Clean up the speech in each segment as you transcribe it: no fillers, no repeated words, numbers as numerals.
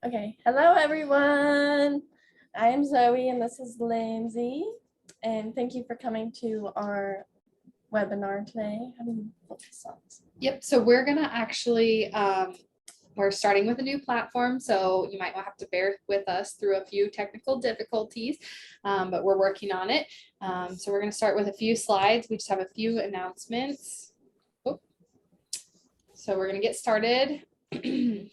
Okay, hello everyone. I am Zoe and this is Lindsay. And thank you for coming to our webinar today. How do you focus on this? Yep, so we're gonna actually, we're starting with a new platform, so you might have to bear with us through a few technical difficulties, but we're working on it. So we're gonna start with a few slides. We just have a few announcements. Oh. So we're gonna get started.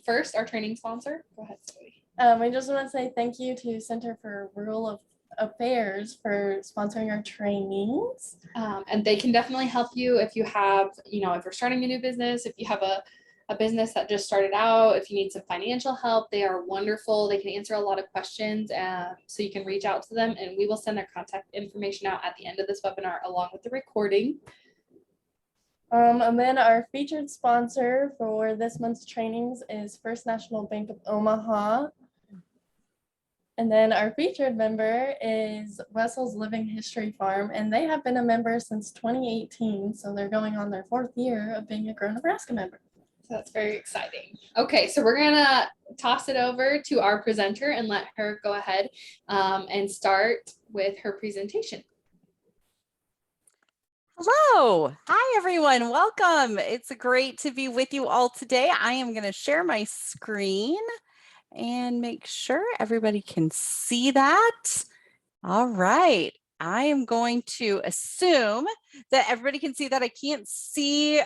First, our training sponsor. Go ahead, Zoe. We just want to say thank you to Center for Rural Affairs for sponsoring our trainings. And they can definitely help you if you have, if you're starting a new business, if you have a business that just started out, if you need some financial help, they are wonderful. They can answer a lot of questions. So you can reach out to them and we will send their contact information out at the end of this webinar along with the recording. And then our featured sponsor for this month's trainings is First National Bank of Omaha. And then our featured member is Wessel's Living History Farm, and they have been a member since 2018. So they're going on their 4th year of being a Grow Nebraska member. So that's very exciting. Okay, so we're gonna toss it over to our presenter and let her go ahead and start with her presentation. Hello. Hi, everyone. Welcome. It's great to be with you all today. I am going to share my screen and make sure everybody can see that. All right. I am going to assume that everybody can see that. I can't see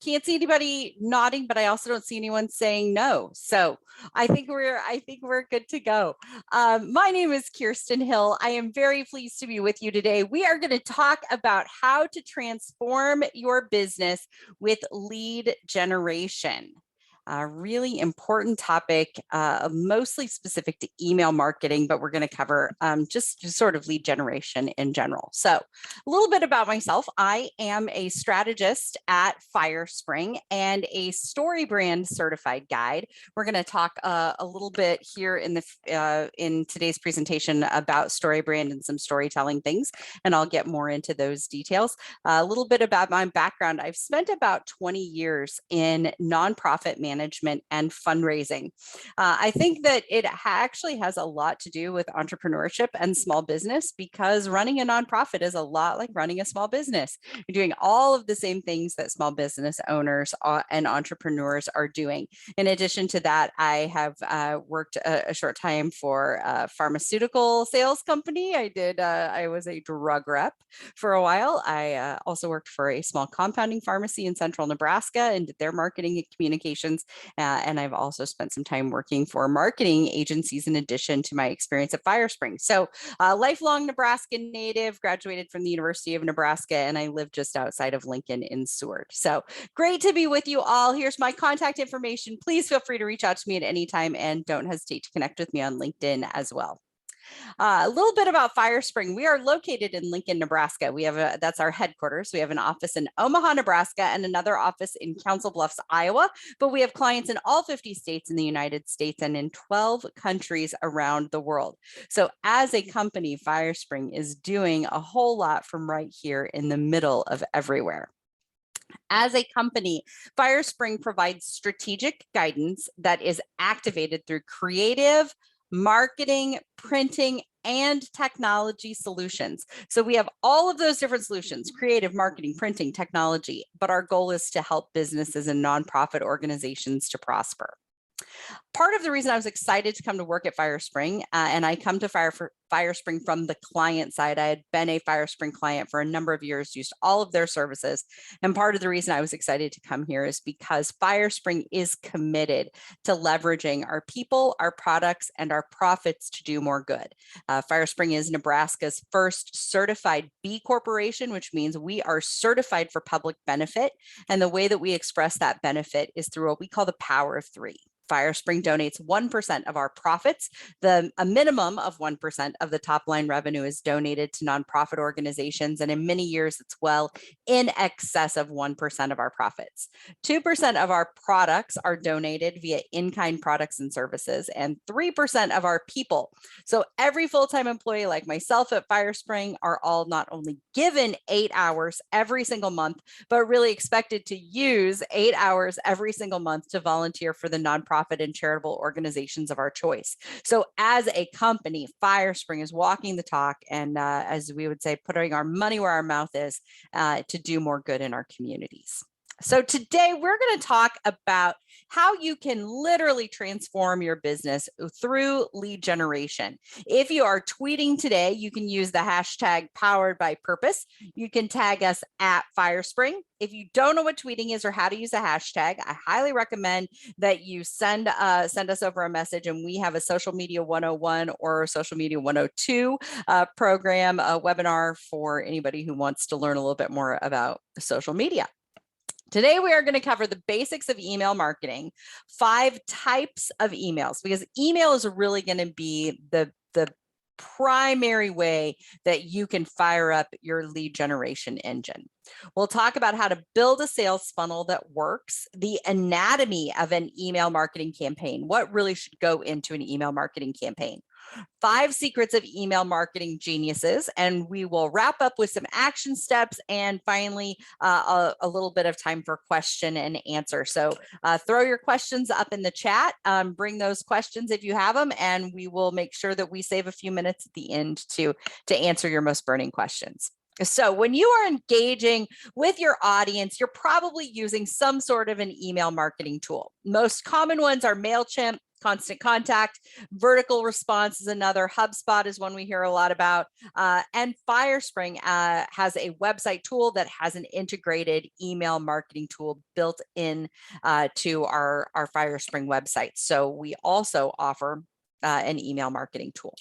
anybody nodding, but I also don't see anyone saying no. So I think we're good to go. My name is Kiersten Hill. I am very pleased to be with you today. We are going to talk about how to transform your business with lead generation. A really important topic, mostly specific to email marketing, but we're going to cover just sort of lead generation in general. So a little bit about myself. I am a strategist at Firespring and a StoryBrand certified guide. We're going to talk a little bit here in today's presentation about StoryBrand and some storytelling things, and I'll get more into those details. A little bit about my background. I've spent about 20 years in nonprofit management and fundraising. I think that it actually has a lot to do with entrepreneurship and small business because running a nonprofit is a lot like running a small business. You're doing all of the same things that small business owners and entrepreneurs are doing. In addition to that, I have worked a short time for a pharmaceutical sales company. I was a drug rep for a while. I also worked for a small compounding pharmacy in central Nebraska and did their marketing and communications. And I've also spent some time working for marketing agencies in addition to my experience at Firespring. So lifelong Nebraska native, graduated from the University of Nebraska, and I live just outside of Lincoln in Seward. So great to be with you all. Here's my contact information. Please feel free to reach out to me at any time and don't hesitate to connect with me on LinkedIn as well. A little bit about Firespring. We are located in Lincoln, Nebraska. That's our headquarters. We have an office in Omaha, Nebraska, and another office in Council Bluffs, Iowa. But we have clients in all 50 states in the United States and in 12 countries around the world. So as a company, Firespring is doing a whole lot from right here in the middle of everywhere. As a company, Firespring provides strategic guidance that is activated through creative, marketing, printing, and technology solutions. So we have all of those different solutions: creative, marketing, printing, technology, but our goal is to help businesses and nonprofit organizations to prosper. Part of the reason I was excited to come to work at Firespring, and I come to Firespring from the client side. I had been a Firespring client for a number of years, used all of their services. And part of the reason I was excited to come here is because Firespring is committed to leveraging our people, our products, and our profits to do more good. Firespring is Nebraska's first certified B Corporation, which means we are certified for public benefit. And the way that we express that benefit is through what we call the power of three. Firespring donates 1% of our profits. A minimum of 1% of the top line revenue is donated to nonprofit organizations. And in many years, it's well in excess of 1% of our profits. 2% of our products are donated via in-kind products and services, and 3% of our people. So every full-time employee like myself at Firespring are all not only given 8 hours every single month, but really expected to use 8 hours every single month to volunteer for the nonprofit nonprofit and charitable organizations of our choice. So as a company, Firespring is walking the talk and as we would say, putting our money where our mouth is to do more good in our communities. So today we're going to talk about how you can literally transform your business through lead generation. If you are tweeting today, you can use the hashtag powered by purpose. You can tag us at Firespring. If you don't know what tweeting is or how to use a hashtag, I highly recommend that you send us over a message, and we have a social media 101 or a social media 102 program, a webinar for anybody who wants to learn a little bit more about social media. Today, we are going to cover the basics of email marketing, 5 types of emails, because email is really going to be the primary way that you can fire up your lead generation engine. We'll talk about how to build a sales funnel that works, the anatomy of an email marketing campaign, what really should go into an email marketing campaign, 5 secrets of email marketing geniuses, and we will wrap up with some action steps, and finally a little bit of time for question and answer. So throw your questions up in the chat, bring those questions if you have them, and we will make sure that we save a few minutes at the end to answer your most burning questions. So when you are engaging with your audience, you're probably using some sort of an email marketing tool. Most common ones are MailChimp, Constant Contact, Vertical Response is another, HubSpot is one we hear a lot about, and Firespring has a website tool that has an integrated email marketing tool built in to our Firespring website. So we also offer an email marketing tool.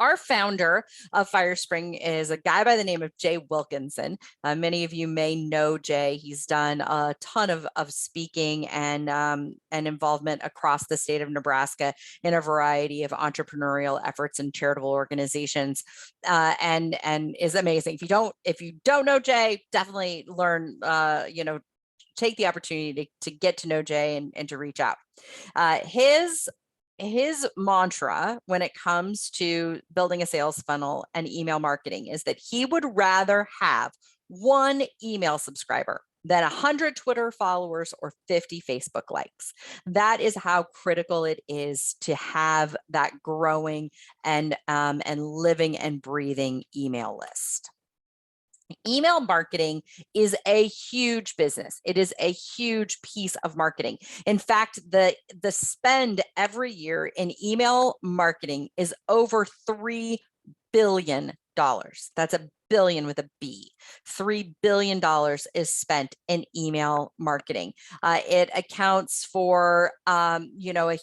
Our founder of Firespring is a guy by the name of Jay Wilkinson. Many of you may know Jay. He's done a ton of speaking and involvement across the state of Nebraska in a variety of entrepreneurial efforts and charitable organizations, and is amazing. If you don't know Jay, definitely learn. Take the opportunity to get to know Jay and to reach out. His mantra when it comes to building a sales funnel and email marketing is that he would rather have 1 email subscriber than 100 Twitter followers or 50 Facebook likes. That is how critical it is to have that growing and living and breathing email list. Email marketing is a huge business. It is a huge piece of marketing. In fact, the spend every year in email marketing is over $3 billion. That's a billion with a B. $3 billion is spent in email marketing. It accounts for a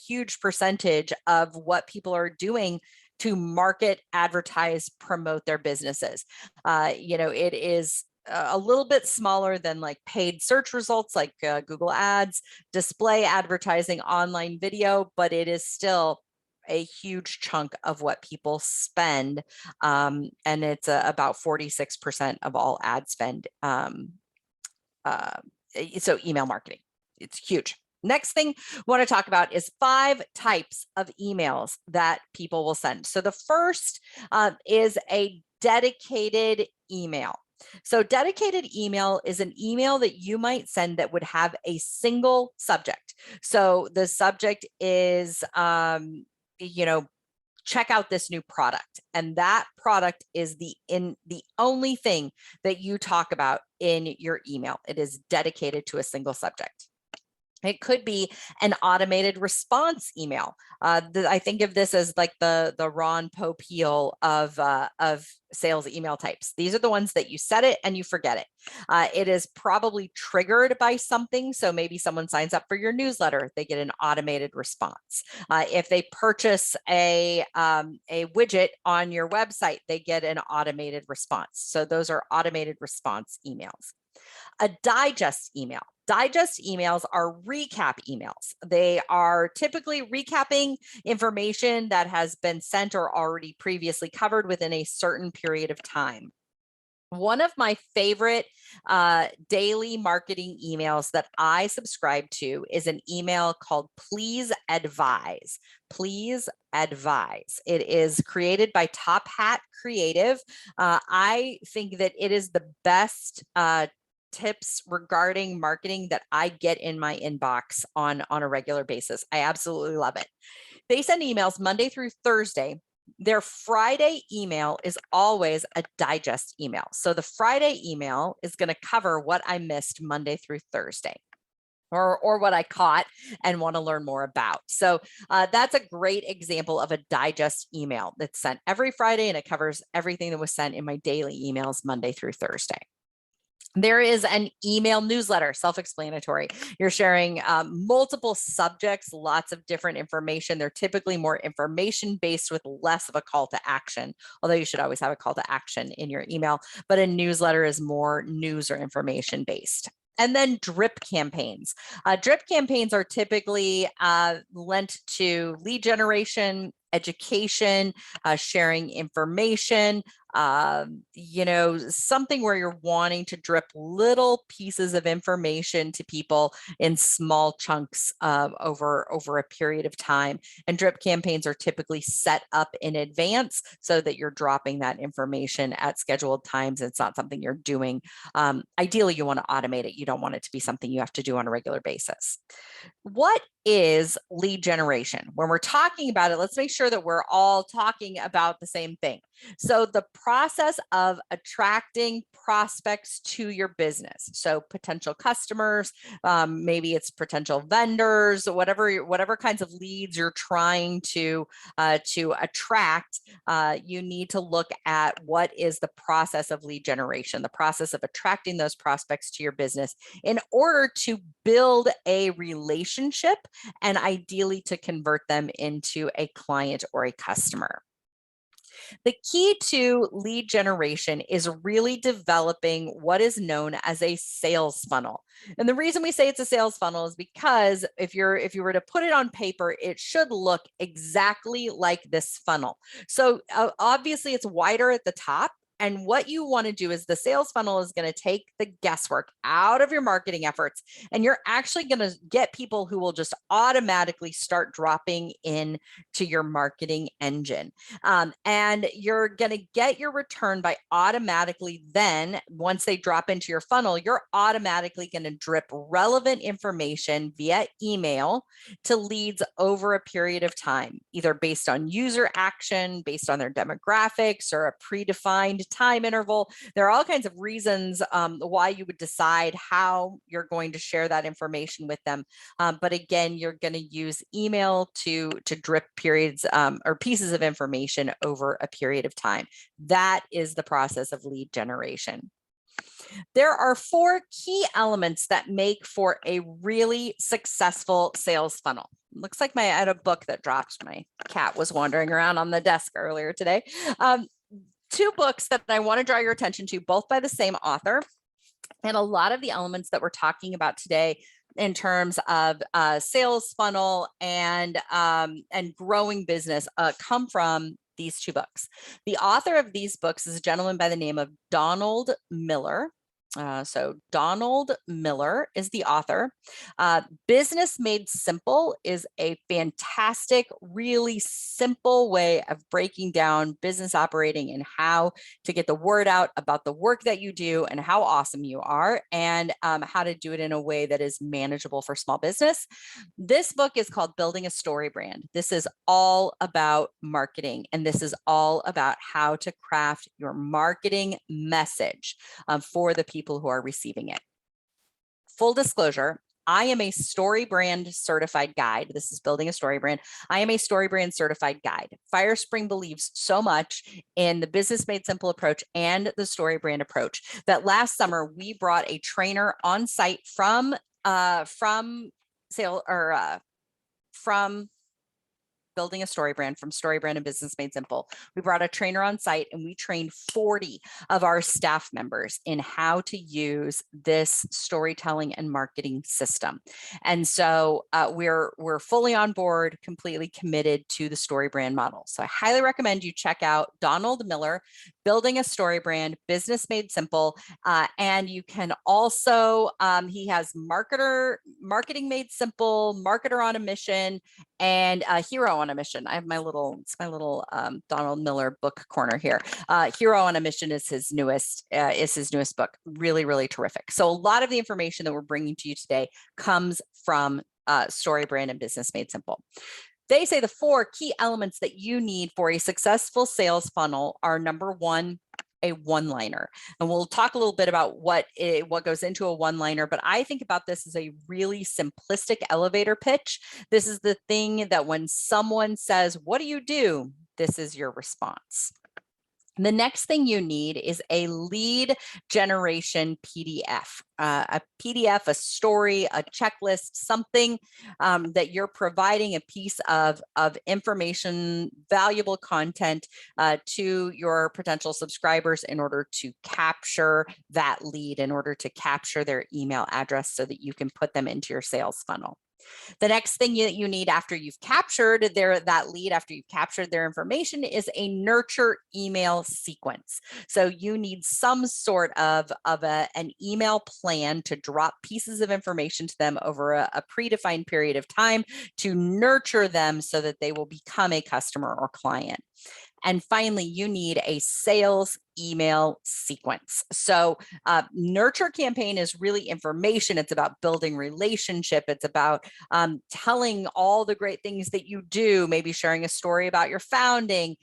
huge percentage of what people are doing to market, advertise, promote their businesses. It is a little bit smaller than like paid search results like Google Ads, display advertising, online video, but it is still a huge chunk of what people spend. And it's about 46% of all ad spend. So email marketing, it's huge. Next thing I want to talk about is 5 types of emails that people will send. So the first is a dedicated email. So dedicated email is an email that you might send that would have a single subject. So the subject is, check out this new product. And that product is the only thing that you talk about in your email. It is dedicated to a single subject. It could be an automated response email. I think of this as like the Ron Popeil of sales email types. These are the ones that you set it and you forget it. It is probably triggered by something. So maybe someone signs up for your newsletter, they get an automated response. If they purchase a widget on your website, they get an automated response. So those are automated response emails. A digest email. Digest emails are recap emails. They are typically recapping information that has been sent or already previously covered within a certain period of time. One of my favorite daily marketing emails that I subscribe to is an email called Please Advise. Please Advise. It is created by Top Hat Creative. I think that it is the best tips regarding marketing that I get in my inbox on a regular basis. I absolutely love it. They send emails Monday through Thursday. Their Friday email is always a digest email. So the Friday email is going to cover what I missed Monday through Thursday, or what I caught and want to learn more about. So that's a great example of a digest email that's sent every Friday, and it covers everything that was sent in my daily emails Monday through Thursday. There is an email newsletter, self-explanatory. You're sharing multiple subjects, lots of different information. They're typically more information-based with less of a call to action, although you should always have a call to action in your email, but a newsletter is more news or information-based. And then drip campaigns. Drip campaigns are typically lent to lead generation, education, sharing information, something where you're wanting to drip little pieces of information to people in small chunks over a period of time. And drip campaigns are typically set up in advance so that you're dropping that information at scheduled times. It's not something you're doing. Ideally, you want to automate it. You don't want it to be something you have to do on a regular basis. What is lead generation? When we're talking about it, let's make sure that we're all talking about the same thing. So the process of attracting prospects to your business. So potential customers, maybe it's potential vendors, whatever kinds of leads you're trying to attract. You need to look at what is the process of lead generation, the process of attracting those prospects to your business in order to build a relationship and ideally to convert them into a client or a customer. The key to lead generation is really developing what is known as a sales funnel. And the reason we say it's a sales funnel is because if you were to put it on paper, it should look exactly like this funnel. So obviously it's wider at the top. And what you want to do is the sales funnel is going to take the guesswork out of your marketing efforts. And you're actually going to get people who will just automatically start dropping in to your marketing engine. And you're going to get your return by automatically then, once they drop into your funnel, you're automatically going to drip relevant information via email to leads over a period of time, either based on user action, based on their demographics, or a predefined time interval. There are all kinds of reasons why you would decide how you're going to share that information with them. But again, you're going to use email to drip periods or pieces of information over a period of time. That is the process of lead generation. There are 4 key elements that make for a really successful sales funnel. Looks like I had a book that dropped. My cat was wandering around on the desk earlier today. 2 books that I want to draw your attention to, both by the same author. And a lot of the elements that we're talking about today in terms of sales funnel and growing business come from these 2 books. The author of these books is a gentleman by the name of Donald Miller. So Donald Miller is the author. Business Made Simple is a fantastic, really simple way of breaking down business operating and how to get the word out about the work that you do and how awesome you are, and how to do it in a way that is manageable for small business. This book is called Building a Story Brand. This is all about marketing, and this is all about how to craft your marketing message for the people who are receiving it. Full disclosure, I am a story brand certified guide. This is Building a Story Brand. I am a story brand certified guide. Firespring believes so much in the Business Made Simple approach and the story brand approach that last summer we brought a trainer on site from Building a Story Brand, from Story Brand and Business Made Simple. We brought a trainer on site and we trained 40 of our staff members in how to use this storytelling and marketing system. And so we're fully on board, completely committed to the story brand model. So I highly recommend you check out Donald Miller, Building a Story Brand, Business Made Simple. And you can also, he has Marketing Made Simple, Marketer on a Mission, and Hero on a Mission. I have it's my little Donald Miller book corner here. Hero on a Mission is his newest book. Really, really terrific. So a lot of the information that we're bringing to you today comes from Story Brand and Business Made Simple. They say the 4 key elements that you need for a successful sales funnel are: number 1, a one-liner. And we'll talk a little bit about what goes into a one-liner, but I think about this as a really simplistic elevator pitch. This is the thing that when someone says, "What do you do?" this is your response. The next thing you need is a lead generation PDF, a PDF, a story, a checklist, something that you're providing a piece of information, valuable content to your potential subscribers in order to capture that lead, in order to capture their email address so that you can put them into your sales funnel. The next thing you need after you've captured that lead, after you've captured their information, is a nurture email sequence. So you need some sort of an email plan to drop pieces of information to them over a predefined period of time to nurture them so that they will become a customer or client. And finally, you need a sales email sequence. So nurture campaign is really information. It's about building relationship. It's about telling all the great things that you do, maybe sharing a story about your founding,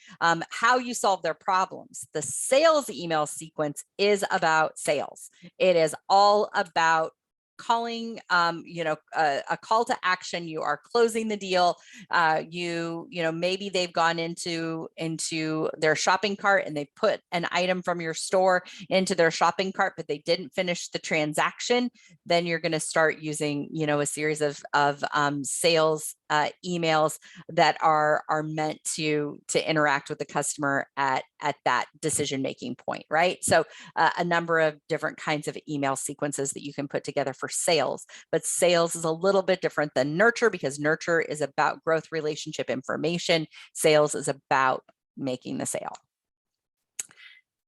how you solve their problems. The sales email sequence is about sales. It is all about calling, a call to action. You are closing the deal. Maybe they've gone into their shopping cart and they put an item from your store into their shopping cart, but they didn't finish the transaction. Then you're going to start using, a series of sales emails that are meant to interact with the customer at that decision-making point, right? So a number of different kinds of email sequences that you can put together for sales, but sales is a little bit different than nurture because nurture is about growth, relationship, information. Sales is about making the sale.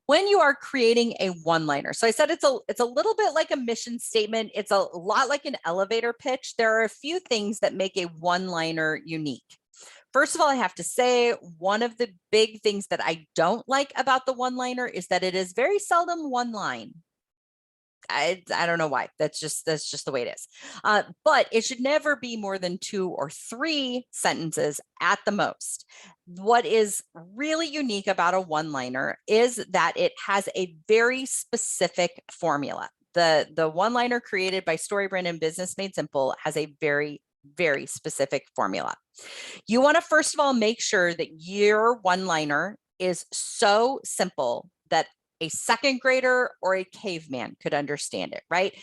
When you are creating a one-liner, so I said it's a little bit like a mission statement. It's a lot like an elevator pitch. There are a few things that make a one-liner unique. First of all, I have to say, one of the big things that I don't like about the one-liner is that it is very seldom one line. I don't know why. That's just the way it is. But it should never be more than 2 or 3 sentences at the most. What is really unique about a one-liner is that it has a very specific formula. The one-liner created by Story Brand and Business Made Simple has a very, very specific formula. You want to first of all make sure that your one-liner is so simple that a second grader or a caveman could understand it, right?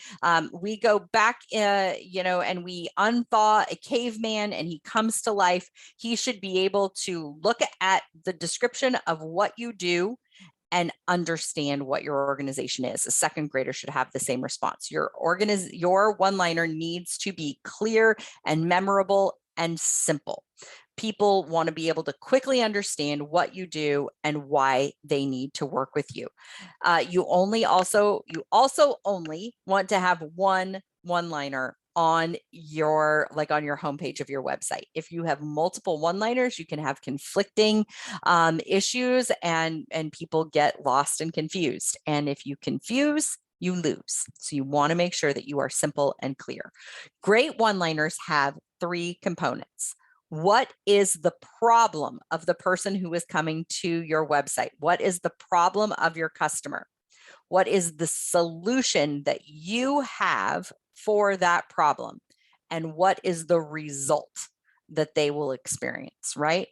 We go back, and we unthaw a caveman and he comes to life. He should be able to look at the description of what you do and understand what your organization is. A second grader should have the same response. Your one-liner needs to be clear and memorable and simple. People want to be able to quickly understand what you do and why they need to work with you. You also only want to have one-liner on your homepage of your website. If you have multiple one-liners, you can have conflicting issues and people get lost and confused. And if you confuse, you lose. So you want to make sure that you are simple and clear. Great one-liners have 3 components. What is the problem of the person who is coming to your website? What is the problem of your customer? What is the solution that you have for that problem? And what is the result that they will experience, right?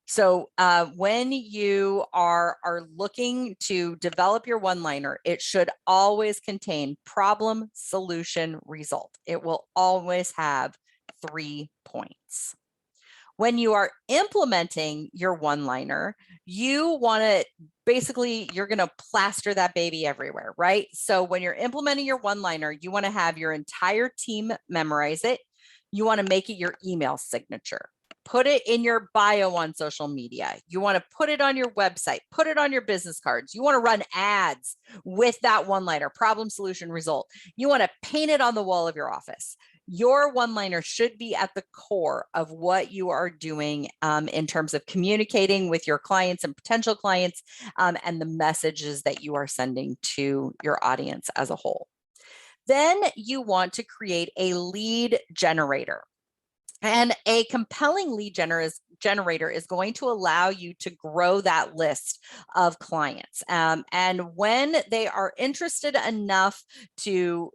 So when you are looking to develop your one-liner, it should always contain problem, solution, result. It will always have 3 points. When you are implementing your one-liner, you're going to plaster that baby everywhere, right? So when you're implementing your one-liner, you want to have your entire team memorize it. You want to make it your email signature. Put it in your bio on social media. You want to put it on your website, put it on your business cards. You want to run ads with that one-liner, problem, solution, result. You want to paint it on the wall of your office. Your one-liner should be at the core of what you are doing in terms of communicating with your clients and potential clients and the messages that you are sending to your audience as a whole. Then you want to create a lead generator. And a compelling lead generator is going to allow you to grow that list of clients. And when they are interested enough to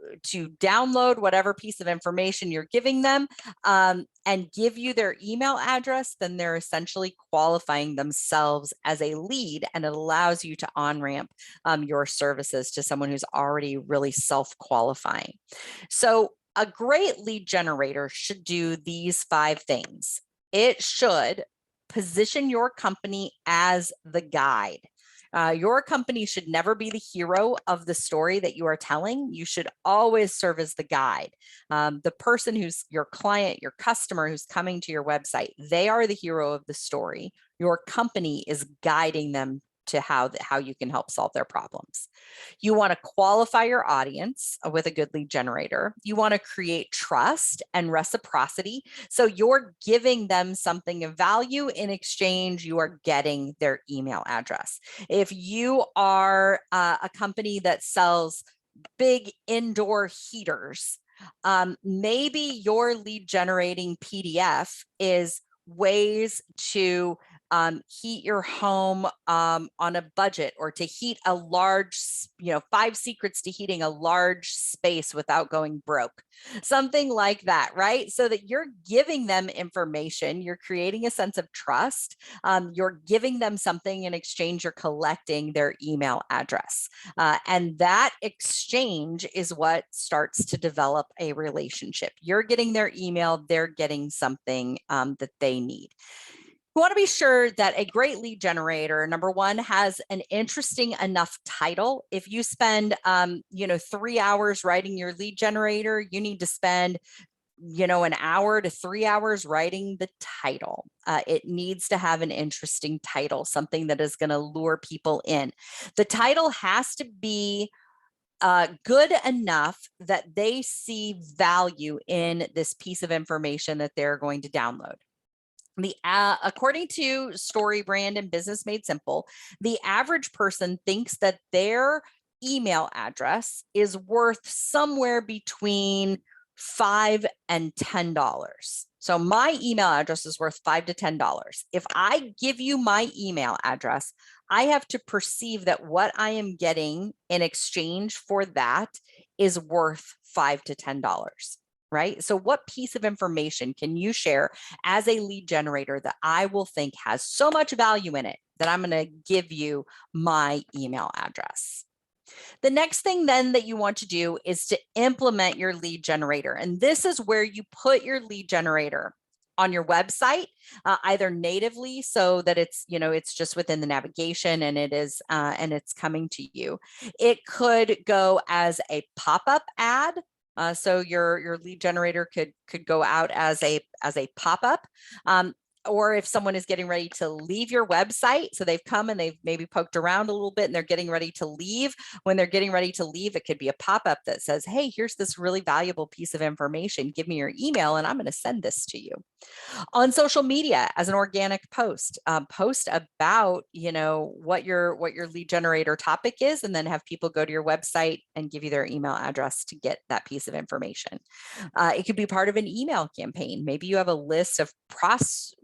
download whatever piece of information you're giving them and give you their email address, then they're essentially qualifying themselves as a lead, and it allows you to on-ramp your services to someone who's already really self-qualifying. So a great lead generator should do these 5 things. It should position your company as the guide. Your company should never be the hero of the story that you are telling. You should always serve as the guide. The person who's your client, your customer who's coming to your website, they are the hero of the story. Your company is guiding them to how you can help solve their problems. You want to qualify your audience with a good lead generator. You want to create trust and reciprocity. So you're giving them something of value. In exchange, you are getting their email address. If you are a company that sells big indoor heaters, maybe your lead generating PDF is ways to heat your home on a budget, or to heat a large, 5 secrets to heating a large space without going broke, something like that, right? So that you're giving them information, you're creating a sense of trust, you're giving them something in exchange, you're collecting their email address. And that exchange is what starts to develop a relationship. You're getting their email, they're getting something that they need. You want to be sure that a great lead generator, number one, has an interesting enough title. If you spend, 3 hours writing your lead generator, you need to spend, an hour to 3 hours writing the title. It needs to have an interesting title, something that is going to lure people in. The title has to be good enough that they see value in this piece of information that they're going to download. According to StoryBrand and Business Made Simple, the average person thinks that their email address is worth somewhere between $5 and $10. So my email address is worth $5 to $10. If I give you my email address, I have to perceive that what I am getting in exchange for that is worth $5 to $10. Right? So what piece of information can you share as a lead generator that I will think has so much value in it that I'm going to give you my email address? The next thing then that you want to do is to implement your lead generator. And this is where you put your lead generator on your website, either natively, so that it's, it's just within the navigation and it is, and it's coming to you. It could go as a pop-up ad. So your lead generator could go out as a pop-up. Or if someone is getting ready to leave your website, so they've come and they've maybe poked around a little bit and they're getting ready to leave. When they're getting ready to leave, it could be a pop-up that says, hey, here's this really valuable piece of information. Give me your email and I'm going to send this to you. On social media, as an organic post, post about, what your lead generator topic is, and then have people go to your website and give you their email address to get that piece of information. It could be part of an email campaign. Maybe you have a list of prospects,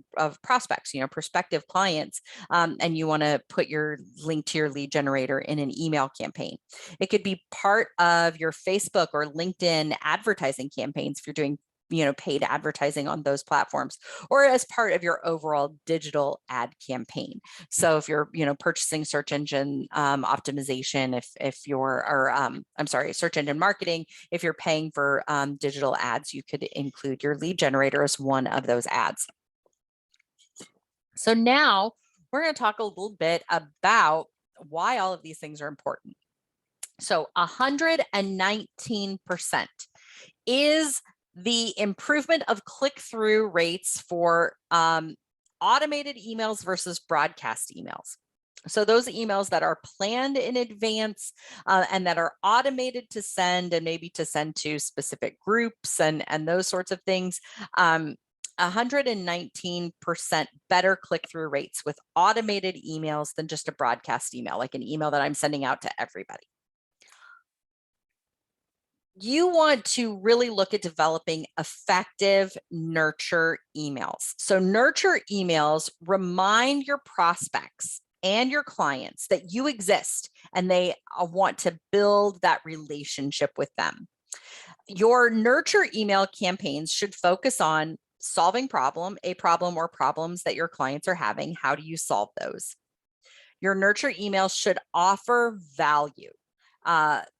prospective clients, and you want to put your link to your lead generator in an email campaign. It could be part of your Facebook or LinkedIn advertising campaigns if you're doing paid advertising on those platforms, or as part of your overall digital ad campaign. So if you're, purchasing search engine optimization, if you're, or search engine marketing, if you're paying for digital ads, you could include your lead generator as one of those ads. So now we're going to talk a little bit about why all of these things are important. So 119% is the improvement of click-through rates for automated emails versus broadcast emails. So those emails that are planned in advance and that are automated to send, and maybe to send to specific groups and those sorts of things. 119% better click-through rates with automated emails than just a broadcast email, like an email that I'm sending out to everybody. You want to really look at developing effective nurture emails. So nurture emails remind your prospects and your clients that you exist and they want to build that relationship with them. Your nurture email campaigns should focus on solving a problem or problems that your clients are having. How do you solve those? Your nurture emails should offer value.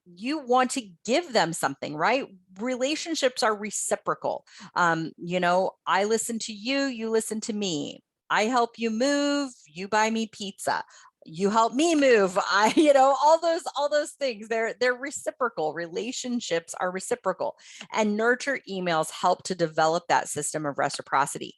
You want to give them something, right? Relationships are reciprocal. I listen to you, you listen to me. I help you move, you buy me pizza. You help me move. All those things. They're reciprocal. Relationships are reciprocal, and nurture emails help to develop that system of reciprocity.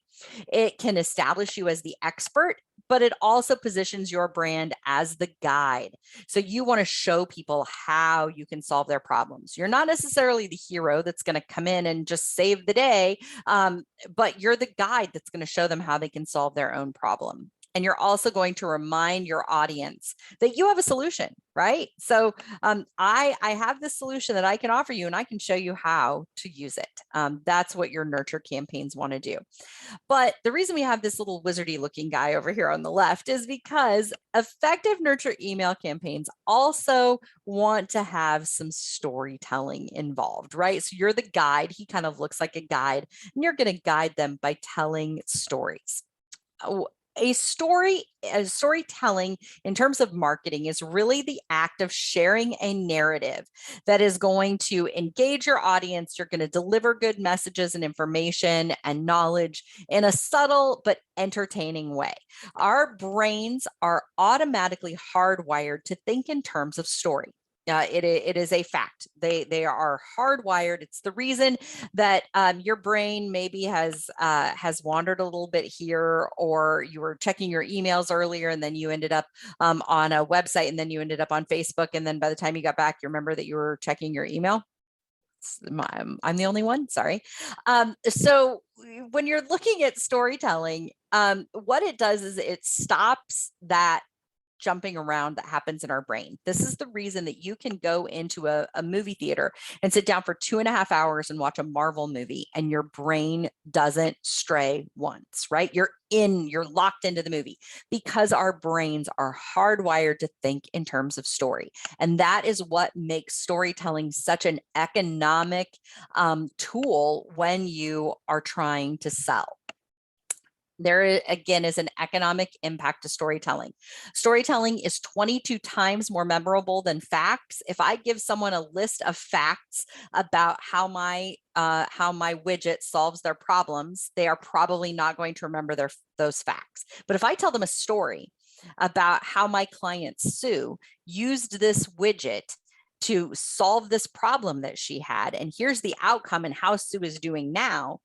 It can establish you as the expert, but it also positions your brand as the guide. So you want to show people how you can solve their problems. You're not necessarily the hero that's going to come in and just save the day, but you're the guide that's going to show them how they can solve their own problem. And you're also going to remind your audience that you have a solution, right? So I have this solution that I can offer you, and I can show you how to use it. That's what your nurture campaigns want to do. But the reason we have this little wizardy looking guy over here on the left is because effective nurture email campaigns also want to have some storytelling involved, right? So you're the guide. He kind of looks like a guide, and you're going to guide them by telling stories. Storytelling in terms of marketing is really the act of sharing a narrative that is going to engage your audience. You're going to deliver good messages and information and knowledge in a subtle but entertaining way. Our brains are automatically hardwired to think in terms of story. It is a fact. They are hardwired. It's the reason that your brain maybe has wandered a little bit here, or you were checking your emails earlier and then you ended up on a website, and then you ended up on Facebook, and then by the time you got back, you remember that you were checking your email. I'm the only one. Sorry. So when you're looking at storytelling, what it does is it stops that jumping around that happens in our brain. This is the reason that you can go into a movie theater and sit down for 2.5 hours and watch a Marvel movie, and your brain doesn't stray once, right? You're locked into the movie, because our brains are hardwired to think in terms of story. And that is what makes storytelling such an economic tool when you are trying to sell. There again is an economic impact to storytelling. Storytelling is 22 times more memorable than facts. If I give someone a list of facts about how my widget solves their problems, they are probably not going to remember those facts. But if I tell them a story about how my client Sue used this widget to solve this problem that she had, and here's the outcome and how Sue is doing now,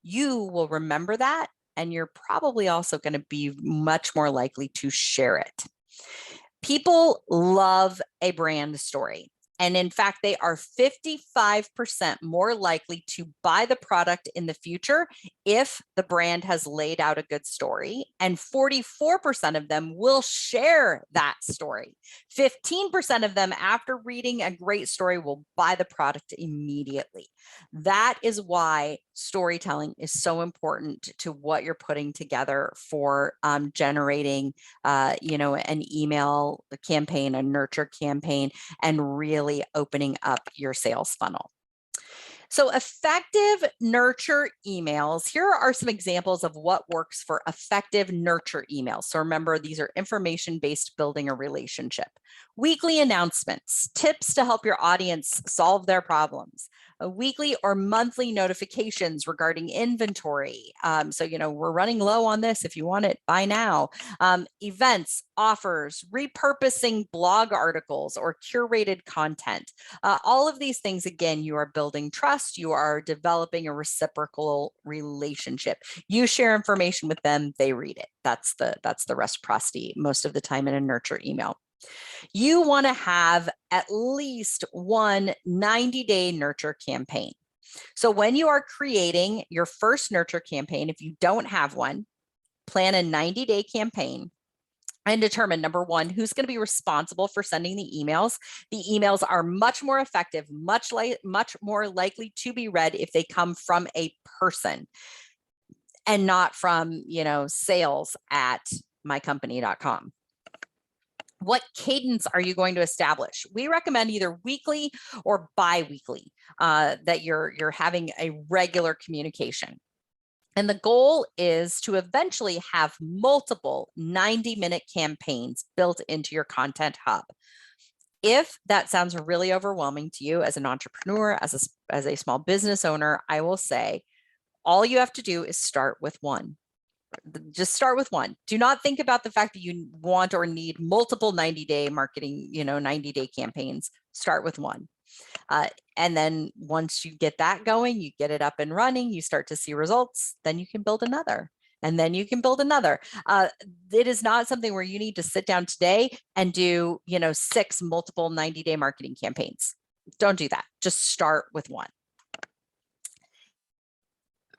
you will remember that. And you're probably also going to be much more likely to share it. People love a brand story. And in fact, they are 55% more likely to buy the product in the future if the brand has laid out a good story. And 44% of them will share that story. 15% of them, after reading a great story, will buy the product immediately. That is why storytelling is so important to what you're putting together for generating, an email campaign, a nurture campaign, and really opening up your sales funnel. So effective nurture emails, here are some examples of what works for effective nurture emails. So remember, these are information-based building a relationship. Weekly announcements, tips to help your audience solve their problems. Weekly or monthly notifications regarding inventory. So, we're running low on this. If you want it, buy now. Events, offers, repurposing blog articles or curated content. All of these things, again, you are building trust, you are developing a reciprocal relationship. You share information with them, they read it. That's the reciprocity most of the time in a nurture email. You want to have at least one 90-day nurture campaign. So when you are creating your first nurture campaign, if you don't have one, plan a 90-day campaign and determine, number one, who's going to be responsible for sending the emails. The emails are much more effective, much more likely to be read if they come from a person and not from, sales@mycompany.com. What cadence are you going to establish? We recommend either weekly or bi-weekly, that you're having a regular communication. And the goal is to eventually have multiple 90-minute campaigns built into your content hub. If that sounds really overwhelming to you as an entrepreneur, as a small business owner, I will say all you have to do is start with one. Just start with one. Do not think about the fact that you want or need multiple 90-day marketing, 90-day campaigns. Start with one. And then once you get that going, you get it up and running, you start to see results, then you can build another. And then you can build another. It is not something where you need to sit down today and do, 6 multiple 90-day marketing campaigns. Don't do that. Just start with one.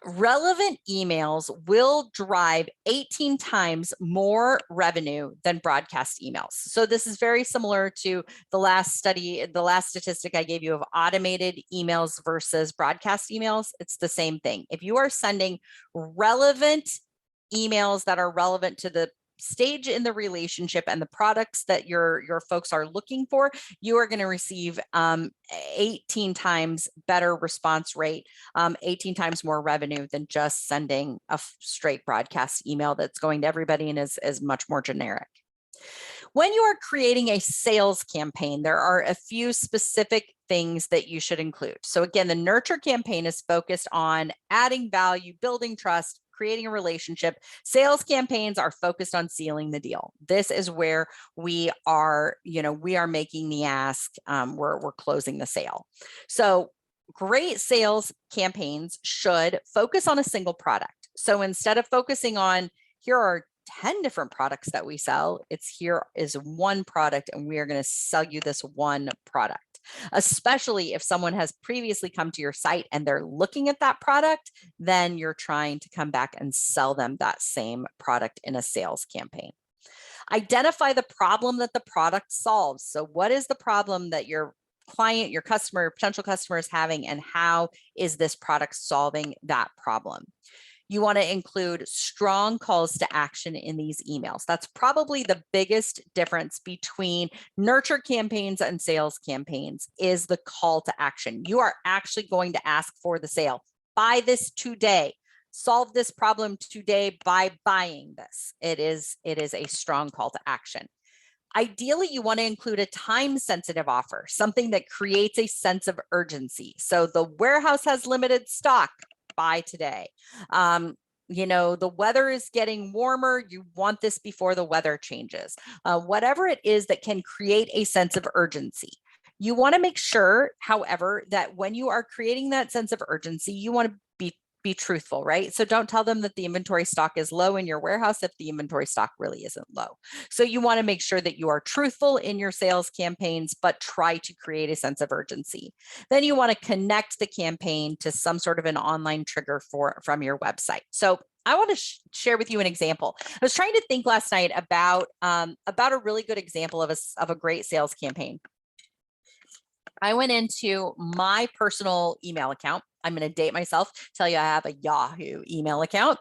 Relevant emails will drive 18 times more revenue than broadcast emails. So this is very similar to the last statistic I gave you of automated emails versus broadcast emails. It's the same thing. If you are sending relevant emails that are relevant to the stage in the relationship and the products that your folks are looking for, you are going to receive 18 times better response rate, 18 times more revenue than just sending a straight broadcast email that's going to everybody and is much more generic. When you are creating a sales campaign, there are a few specific things that you should include. So again, the nurture campaign is focused on adding value, building trust, creating a relationship. Sales campaigns are focused on sealing the deal. This is where we are making the ask, we're closing the sale. So great sales campaigns should focus on a single product. So instead of focusing on, here are 10 different products that we sell, here is one product and we are going to sell you this one product. Especially if someone has previously come to your site and they're looking at that product, then you're trying to come back and sell them that same product in a sales campaign. Identify the problem that the product solves. So what is the problem that your client, your customer, potential customer is having, and how is this product solving that problem? You want to include strong calls to action in these emails. That's probably the biggest difference between nurture campaigns and sales campaigns, is the call to action. You are actually going to ask for the sale. Buy this today. Solve this problem today by buying this. It is a strong call to action. Ideally, you want to include a time-sensitive offer, something that creates a sense of urgency. So the warehouse has limited stock. Buy today. The weather is getting warmer. You want this before the weather changes. Whatever it is that can create a sense of urgency. You want to make sure, however, that when you are creating that sense of urgency, you want to be truthful, right? So don't tell them that the inventory stock is low in your warehouse if the inventory stock really isn't low. So you want to make sure that you are truthful in your sales campaigns, but try to create a sense of urgency. Then you want to connect the campaign to some sort of an online trigger from your website. So I want to share with you an example. I was trying to think last night about a really good example of a great sales campaign. I went into my personal email account. I'm going to date myself, tell you I have a Yahoo email account.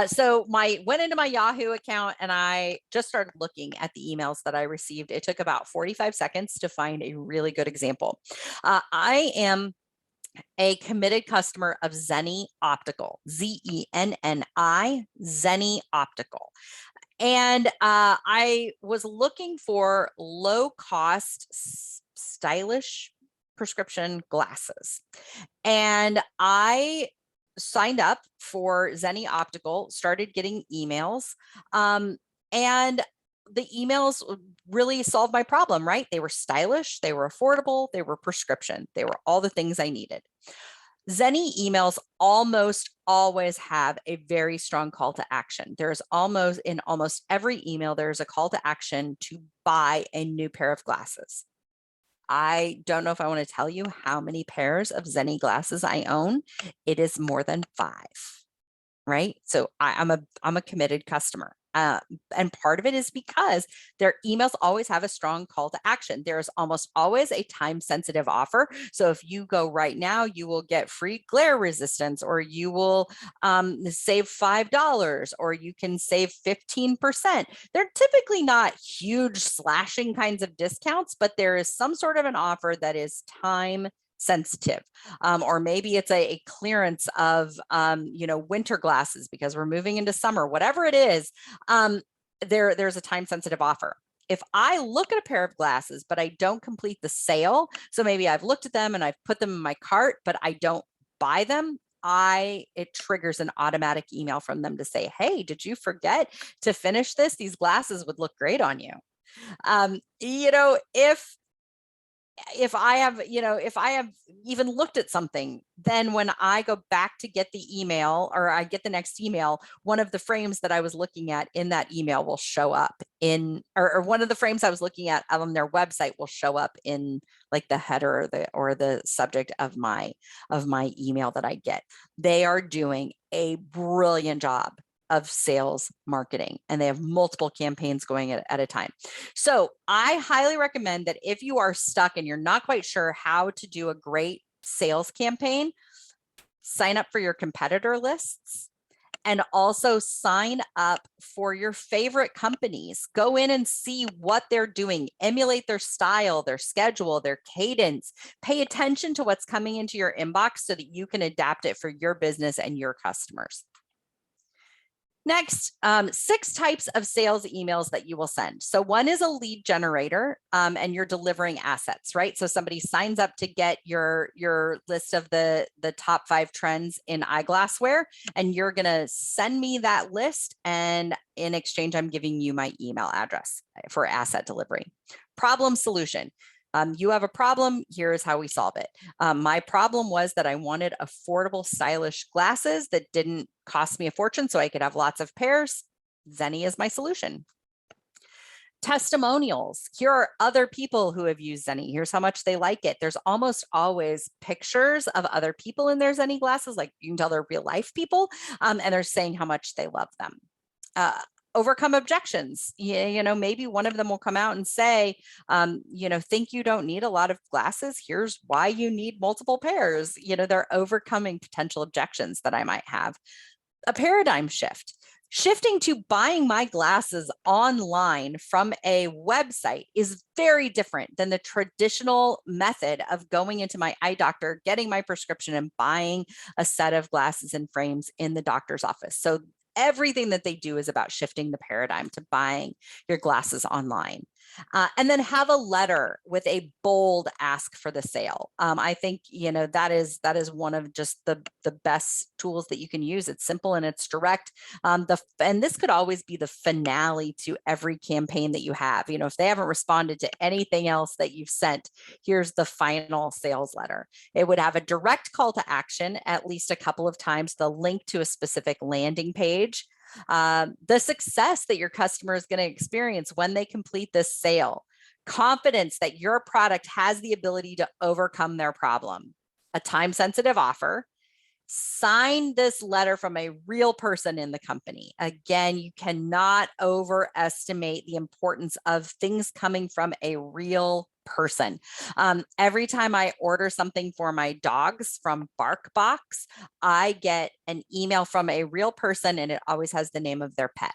So went into my Yahoo account and I just started looking at the emails that I received. It took about 45 seconds to find a really good example. I am a committed customer of Zenni Optical, Zenni, Zenni Optical. And I was looking for low-cost, stylish prescription glasses. And I signed up for Zenni Optical, started getting emails. And the emails really solved my problem, right? They were stylish, they were affordable, they were prescription, they were all the things I needed. Zenny emails almost always have a very strong call to action. There's in almost every email, there's a call to action to buy a new pair of glasses. I don't know if I want to tell you how many pairs of Zenny glasses I own. It is more than 5, right? So I'm a committed customer. And part of it is because their emails always have a strong call to action. There's almost always a time sensitive offer. So if you go right now, you will get free glare resistance, or you will save $5, or you can save 15%. They're typically not huge slashing kinds of discounts, but there is some sort of an offer that is time sensitive, or maybe it's a clearance of winter glasses because we're moving into summer. Whatever it is, there's a time sensitive offer. If I look at a pair of glasses but I don't complete the sale, so maybe I've looked at them and I've put them in my cart but I don't buy them, it triggers an automatic email from them to say, hey, did you forget to finish this? These glasses would look great on you. If I have even looked at something, then when I go back to get the email, or I get the next email, one of the frames that I was looking at in that email will show up or one of the frames I was looking at on their website will show up in like the header or the subject of my email that I get. They are doing a brilliant job of sales marketing, and they have multiple campaigns going at a time. So I highly recommend that if you are stuck and you're not quite sure how to do a great sales campaign, sign up for your competitor lists, and also sign up for your favorite companies. Go in and see what they're doing, emulate their style, their schedule, their cadence, pay attention to what's coming into your inbox so that you can adapt it for your business and your customers. Next, 6 types of sales emails that you will send. So one is a lead generator, and you're delivering assets, right? So somebody signs up to get your list of the top 5 trends in eyeglassware, and you're going to send me that list. And in exchange, I'm giving you my email address for asset delivery. Problem solution. You have a problem, here's how we solve it. My problem was that I wanted affordable, stylish glasses that didn't cost me a fortune so I could have lots of pairs. Zenny is my solution. Testimonials. Here are other people who have used Zenny. Here's how much they like it. There's almost always pictures of other people in their Zenny glasses, like you can tell they're real life people, and they're saying how much they love them. Overcome objections. Maybe one of them will come out and say, think you don't need a lot of glasses. Here's why you need multiple pairs. They're overcoming potential objections that I might have. A paradigm shift. Shifting to buying my glasses online from a website is very different than the traditional method of going into my eye doctor, getting my prescription, and buying a set of glasses and frames in the doctor's office. So everything that they do is about shifting the paradigm to buying your glasses online. And then have a letter with a bold ask for the sale. I think, that is one of just the best tools that you can use. It's simple and it's direct. And this could always be the finale to every campaign that you have. If they haven't responded to anything else that you've sent, here's the final sales letter. It would have a direct call to action at least a couple of times, the link to a specific landing page, the success that your customer is going to experience when they complete this sale, confidence that your product has the ability to overcome their problem, a time-sensitive offer. Sign this letter from a real person in the company. Again, you cannot overestimate the importance of things coming from a real person. Every time I order something for my dogs from BarkBox, I get an email from a real person, and it always has the name of their pet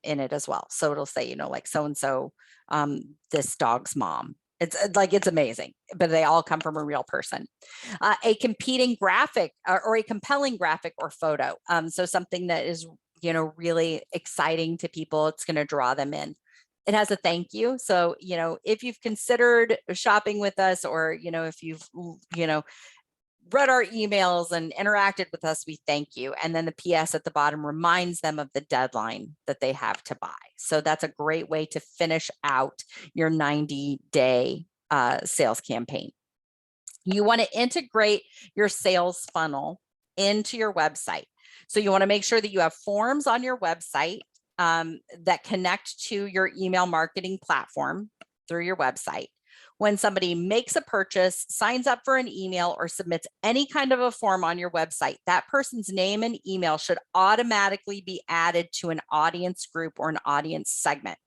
in it as well. So it'll say, like so-and-so, this dog's mom. It's amazing, but they all come from a real person. A competing graphic or a compelling graphic or photo. So something that is, really exciting to people, it's going to draw them in. It has a thank you. So, if you've considered shopping with us, or, if you've, read our emails and interacted with us, we thank you. And then the PS at the bottom reminds them of the deadline that they have to buy. So that's a great way to finish out your 90-day sales campaign. You want to integrate your sales funnel into your website. So you want to make sure that you have forms on your website that connect to your email marketing platform through your website. When somebody makes a purchase, signs up for an email, or submits any kind of a form on your website, that person's name and email should automatically be added to an audience group or an audience segment.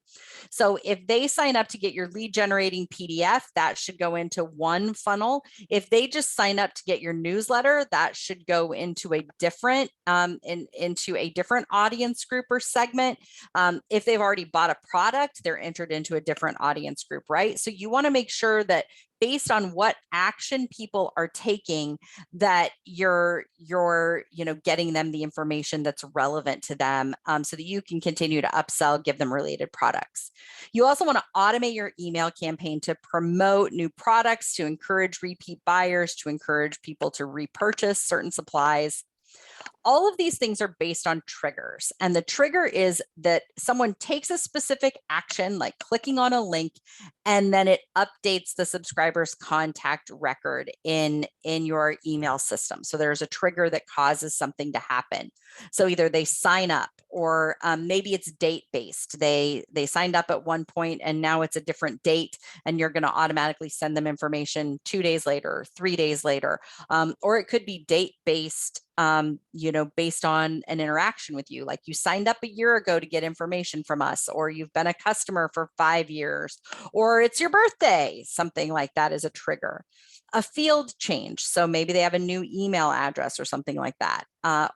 So if they sign up to get your lead generating PDF, that should go into one funnel. If they just sign up to get your newsletter, that should go into a different audience group or segment. If they've already bought a product, they're entered into a different audience group, right? So you want to make sure that based on what action people are taking, that you're getting them the information that's relevant to them, so that you can continue to upsell, give them related products. You also want to automate your email campaign to promote new products, to encourage repeat buyers, to encourage people to repurchase certain supplies. All of these things are based on triggers. And the trigger is that someone takes a specific action, like clicking on a link, and then it updates the subscriber's contact record in your email system. So there's a trigger that causes something to happen. So either they sign up, or maybe it's date based. They signed up at one point and now it's a different date, and you're going to automatically send them information 2 days later, 3 days later. Or it could be date based, based on an interaction with you. Like you signed up a year ago to get information from us, or you've been a customer for 5 years, or it's your birthday. Something like that is a trigger. A field change. So maybe they have a new email address or something like that.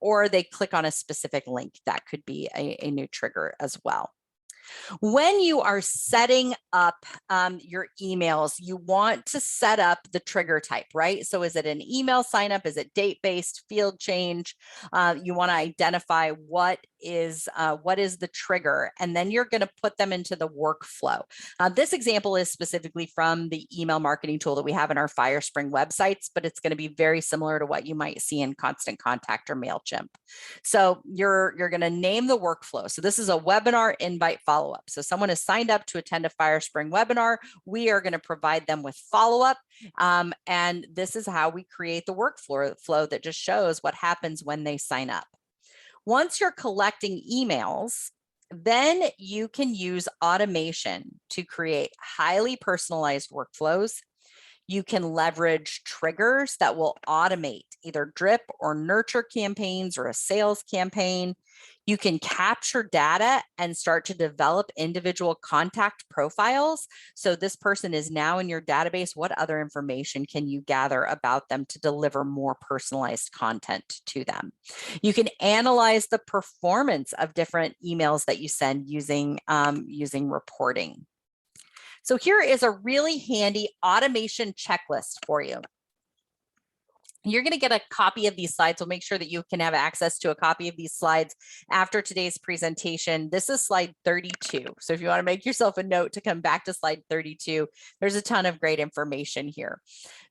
Or they click on a specific link. That could be a new trigger as well. When you are setting up your emails, you want to set up the trigger type, right? So is it an email sign up? Is it date-based, field change? You want to identify what is the trigger, and then you're going to put them into the workflow. This example is specifically from the email marketing tool that we have in our Firespring websites, but it's going to be very similar to what you might see in Constant Contact or MailChimp. So you're going to name the workflow. So this is a webinar invite follow-up. So someone has signed up to attend a Firespring webinar. We are going to provide them with follow-up. And this is how we create the workflow that just shows what happens when they sign up. Once you're collecting emails, then you can use automation to create highly personalized workflows. You can leverage triggers that will automate either drip or nurture campaigns or a sales campaign. You can capture data and start to develop individual contact profiles. So this person is now in your database. What other information can you gather about them to deliver more personalized content to them? You can analyze the performance of different emails that you send using reporting. So here is a really handy automation checklist for you. You're going to get a copy of these slides. So make sure that you can have access to a copy of these slides after today's presentation. This is slide 32. So if you want to make yourself a note to come back to slide 32, there's a ton of great information here.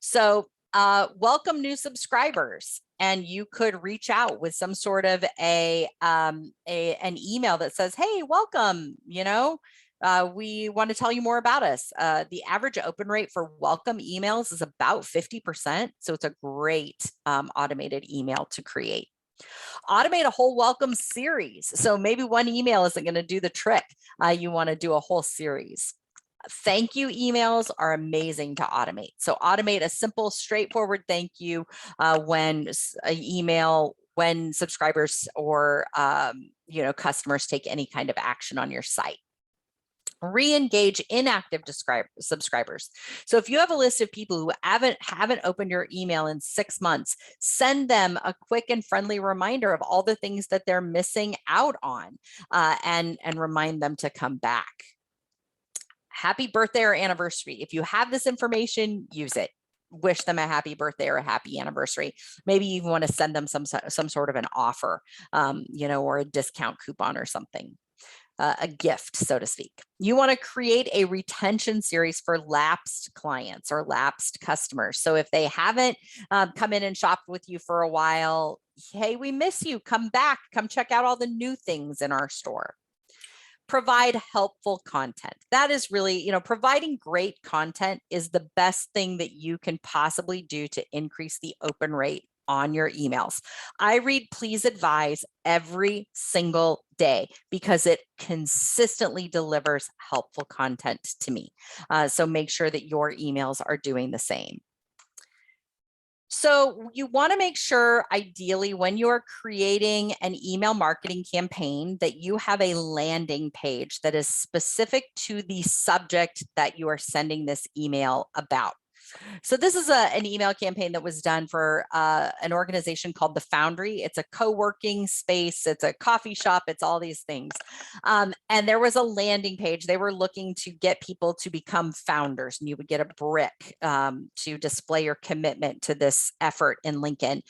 So welcome new subscribers. And you could reach out with some sort of an email that says, hey, welcome, we want to tell you more about us. The average open rate for welcome emails is about 50%. So it's a great automated email to create. Automate a whole welcome series. So maybe one email isn't going to do the trick. You want to do a whole series. Thank you emails are amazing to automate. So automate a simple, straightforward thank you when subscribers or customers take any kind of action on your site. Re-engage inactive subscribers. So if you have a list of people who haven't opened your email in 6 months, send them a quick and friendly reminder of all the things that they're missing out on, and remind them to come back. Happy birthday or anniversary. If you have this information, use it. Wish them a happy birthday or a happy anniversary. Maybe you even want to send them some sort of an offer, or a discount coupon or something. a gift, so to speak. You want to create a retention series for lapsed clients or lapsed customers. So if they haven't come in and shopped with you for a while, hey, we miss you. Come back. Come check out all the new things in our store. Provide helpful content. That is really, providing great content is the best thing that you can possibly do to increase the open rate on your emails. I read Please Advise every single day because it consistently delivers helpful content to me. So make sure that your emails are doing the same. So you want to make sure, ideally, when you're creating an email marketing campaign, that you have a landing page that is specific to the subject that you are sending this email about. So this is an email campaign that was done for an organization called The Foundry. It's a co-working space. It's a coffee shop. It's all these things. And there was a landing page. They were looking to get people to become founders, and you would get a brick to display your commitment to this effort in Lincoln.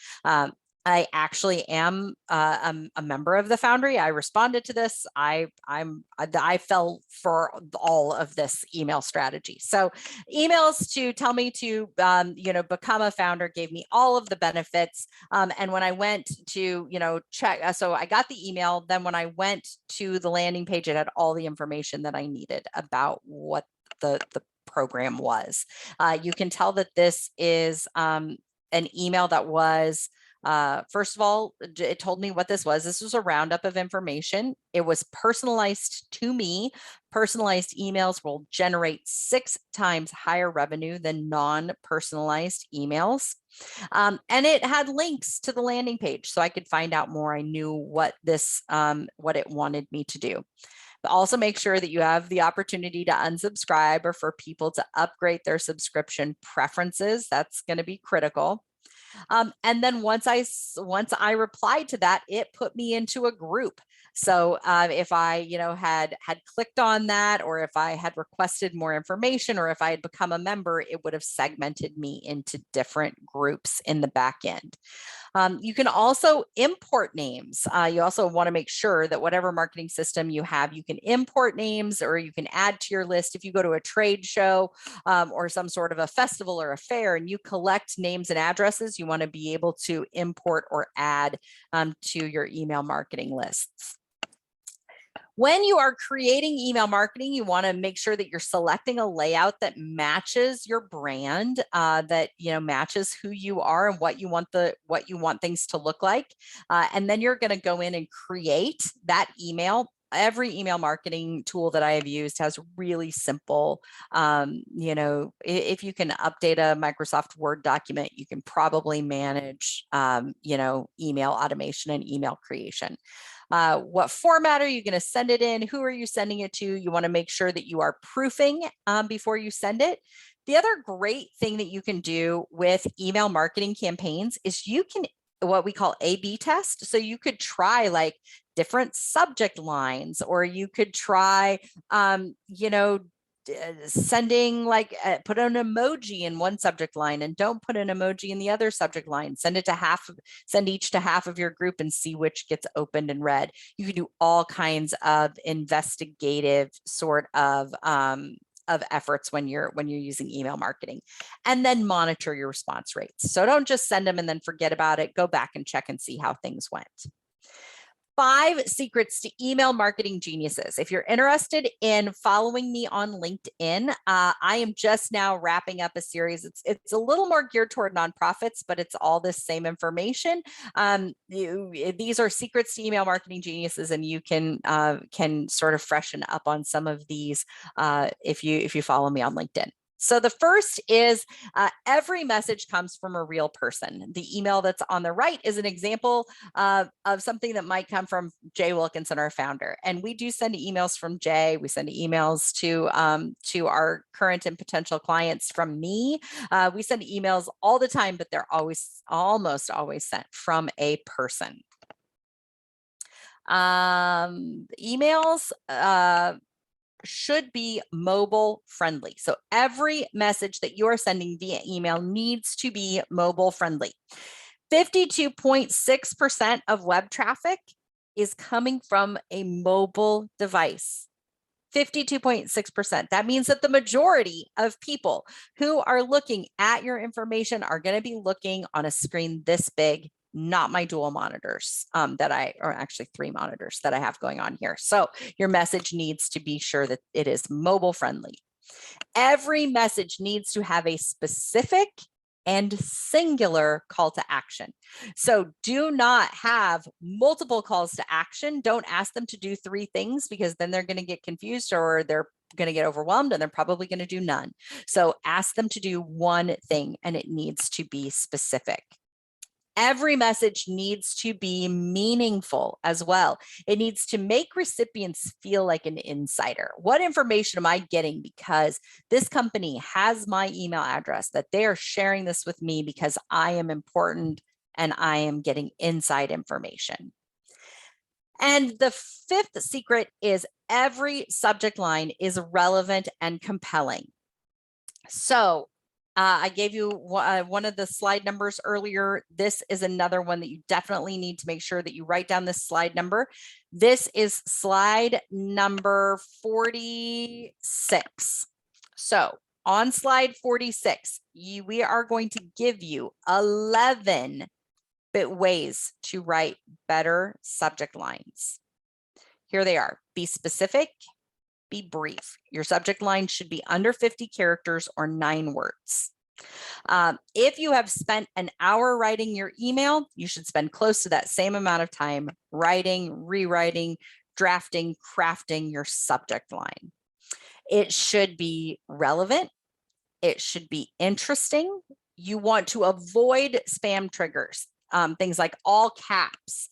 I actually am a member of the Foundry. I responded to this. I fell for all of this email strategy. So emails to tell me to become a founder gave me all of the benefits. And when I went to check, so I got the email. Then when I went to the landing page, it had all the information that I needed about what the program was. You can tell that this is an email that was. First of all, it told me what this was. This was a roundup of information. It was personalized to me. Personalized emails will generate 6 times higher revenue than non-personalized emails. And it had links to the landing page so I could find out more. I knew what it wanted me to do. But also make sure that you have the opportunity to unsubscribe or for people to upgrade their subscription preferences. That's going to be critical. And then once I replied to that, it put me into a group. So if I, had clicked on that, or if I had requested more information, or if I had become a member, it would have segmented me into different groups in the back end. You can also import names. You also want to make sure that whatever marketing system you have, you can import names, or you can add to your list. If you go to a trade show or some sort of a festival or a fair and you collect names and addresses, you want to be able to import or add to your email marketing lists. When you are creating email marketing, you want to make sure that you're selecting a layout that matches your brand, that matches who you are and what you want things to look like. And then you're going to go in and create that email. Every email marketing tool that I have used has really simple, if you can update a Microsoft Word document, you can probably manage, email automation and email creation. What format are you going to send it in? Who are you sending it to? You want to make sure that you are proofing before you send it. The other great thing that you can do with email marketing campaigns is you can what we call A/B test. So you could try like different subject lines, or you could try, sending put an emoji in one subject line and don't put an emoji in the other subject line. Send each to half of your group and see which gets opened and read. You can do all kinds of investigative sort of efforts when you're using email marketing, and then monitor your response rates. So don't just send them and then forget about it. Go back and check and see how things went. 5 secrets to email marketing geniuses. If you're interested in following me on LinkedIn, I am just now wrapping up a series. It's a little more geared toward nonprofits, but it's all this same information. These are secrets to email marketing geniuses, and you can sort of freshen up on some of these if you follow me on LinkedIn. So the first is every message comes from a real person. The email that's on the right is an example of something that might come from Jay Wilkinson, our founder. And we do send emails from Jay. We send emails to our current and potential clients from me. We send emails all the time, but they're almost always sent from a person. Emails should be mobile friendly. So every message that you are sending via email needs to be mobile friendly. 52.6% of web traffic is coming from a mobile device. 52.6%. That means that the majority of people who are looking at your information are going to be looking on a screen this big, not my dual monitors or actually 3 monitors that I have going on here. So your message needs to be sure that it is mobile friendly. Every message needs to have a specific and singular call to action. So do not have multiple calls to action. Don't ask them to do 3 things, because then they're going to get confused or they're going to get overwhelmed and they're probably going to do none. So ask them to do 1 thing, and it needs to be specific. Every message needs to be meaningful as well. It needs to make recipients feel like an insider. What information am I getting because this company has my email address, that they are sharing this with me because I am important and I am getting inside information. And the 5th secret is every subject line is relevant and compelling. So I gave you one of the slide numbers earlier. This is another one that you definitely need to make sure that you write down this slide number. This is slide number 46. So on slide 46, we are going to give you 11 ways to write better subject lines. Here they are. Be specific. Be brief. Your subject line should be under 50 characters or 9 words. If you have spent an hour writing your email, you should spend close to that same amount of time writing, rewriting, drafting, crafting your subject line. It should be relevant. It should be interesting. You want to avoid spam triggers, things like all caps,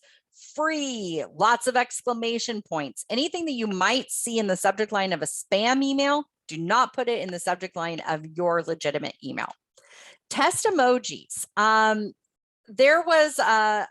free, lots of exclamation points, anything that you might see in the subject line of a spam email. Do not put it in the subject line of your legitimate email. Test emojis. There was a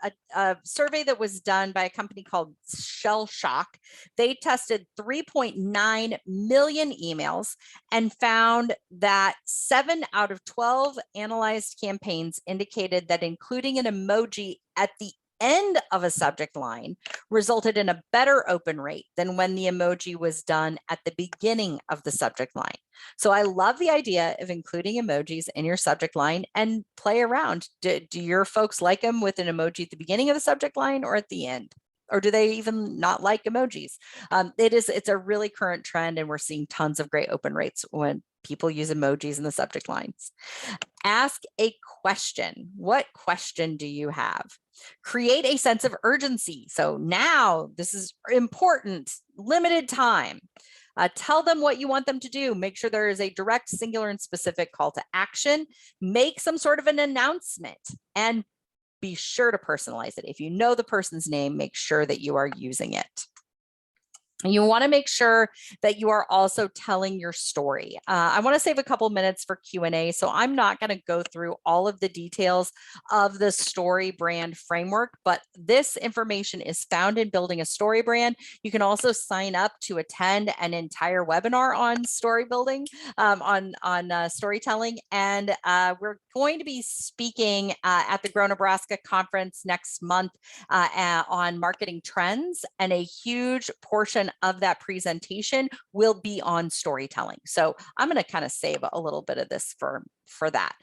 survey that was done by a company called Shell Shock. They tested 3.9 million emails and found that 7 out of 12 analyzed campaigns indicated that including an emoji at the end of a subject line resulted in a better open rate than when the emoji was done at the beginning of the subject line. So I love the idea of including emojis in your subject line and play around. Do your folks like them with an emoji at the beginning of the subject line or at the end? Or do they even not like emojis? It's a really current trend, and we're seeing tons of great open rates when people use emojis in the subject lines. Ask a question. What question do you have? Create a sense of urgency. So now this is important, limited time. Tell them what you want them to do. Make sure there is a direct, singular, and specific call to action. Make some sort of an announcement and be sure to personalize it. If you know the person's name, make sure that you are using it. And you want to make sure that you are also telling your story. I want to save a couple minutes for Q&A, so I'm not going to go through all of the details of the story brand framework, but this information is found in Building a Story Brand. You can also sign up to attend an entire webinar on story building, on storytelling, and we're going to be speaking at the Grow Nebraska conference next month on marketing trends, and a huge portion of that presentation will be on storytelling. So I'm going to kind of save a little bit of this for that.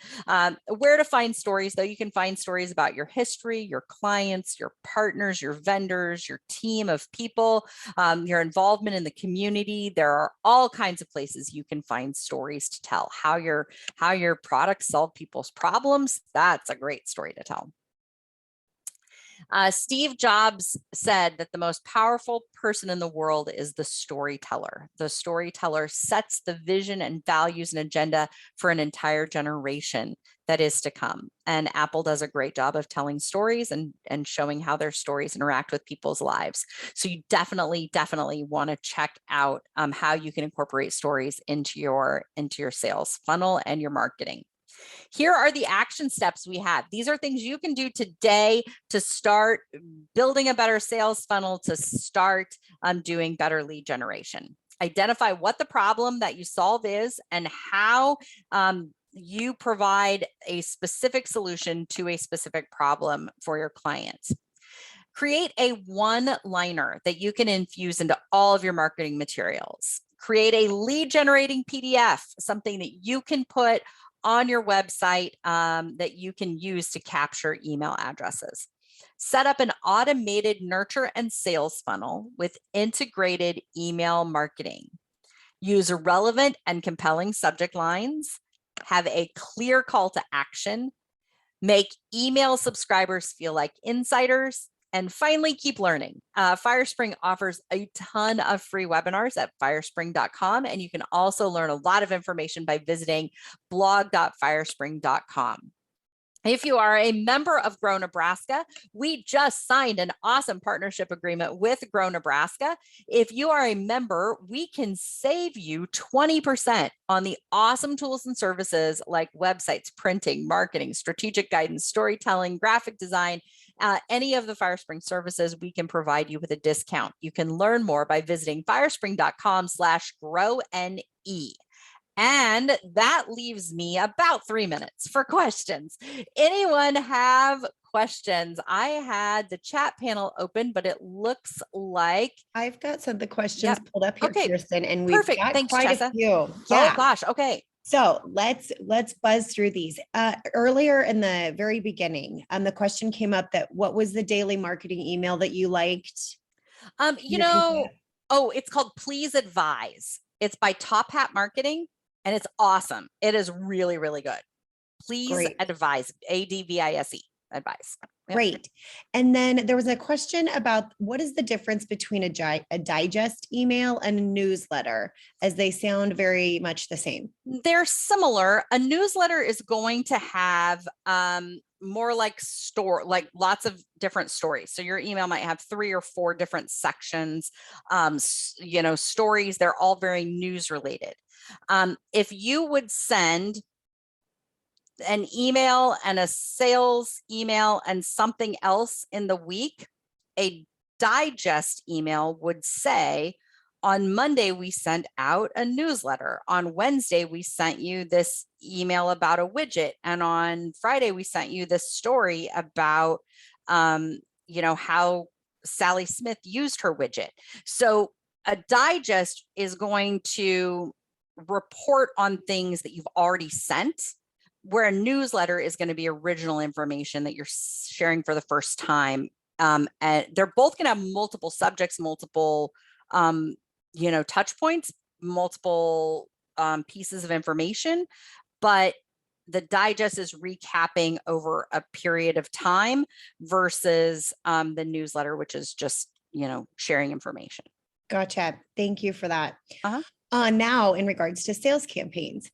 Where to find stories, though? You can find stories about your history, your clients, your partners, your vendors, your team of people, your involvement in the community. There are all kinds of places you can find stories to tell. How your products solve people's problems. That's a great story to tell. Steve Jobs said that the most powerful person in the world is the storyteller. The storyteller sets the vision and values and agenda for an entire generation that is to come. And Apple does a great job of telling stories and showing how their stories interact with people's lives. So you definitely want to check out how you can incorporate stories into your sales funnel and your marketing. Here are the action steps we have. These are things you can do today to start building a better sales funnel, to start doing better lead generation. Identify what the problem that you solve is and how you provide a specific solution to a specific problem for your clients. Create a one-liner that you can infuse into all of your marketing materials. Create a lead generating PDF, something that you can put on your website that you can use to capture email addresses. Set up an automated nurture and sales funnel with integrated email marketing. Use relevant and compelling subject lines. Have a clear call to action. Make email subscribers feel like insiders. And finally, keep learning. Firespring offers a ton of free webinars at firespring.com. And you can also learn a lot of information by visiting blog.firespring.com. If you are a member of Grow Nebraska, we just signed an awesome partnership agreement with Grow Nebraska. If you are a member, we can save you 20% on the awesome tools and services like websites, printing, marketing, strategic guidance, storytelling, graphic design, any of the Firespring services, we can provide you with a discount. You can learn more by visiting firespring.com/GrowNE. And that leaves me about 3 minutes for questions. Anyone have questions? I had the chat panel open, but it looks like I've got some of the questions pulled up here, Okay. Kiersten, and we've Perfect. got Thanks, quite Tessa. a few. Oh gosh. Okay. So let's buzz through these. Earlier in the very beginning, the question came up that what was the daily marketing email that you liked? It's called Please Advise. It's by Top Hat Marketing. And it's awesome. It is really, really good. Please advise, ADVISE, advise. Yep. Great. And then there was a question about what is the difference between a digest email and a newsletter, as they sound very much the same. They're similar. A newsletter is going to have more like lots of different stories. So your email might have 3 or 4 different sections, stories. They're all very news related. If you would send an email and a sales email and something else in the week, a digest email would say, on Monday, we sent out a newsletter. On Wednesday, we sent you this email about a widget. And on Friday, we sent you this story about, how Sally Smith used her widget. So a digest is going to report on things that you've already sent, where a newsletter is going to be original information that you're sharing for the first time. And they're both going to have multiple subjects, multiple, touch points, multiple pieces of information, but the digest is recapping over a period of time versus the newsletter, which is just, sharing information. Gotcha. Thank you for that. Now, in regards to sales campaigns,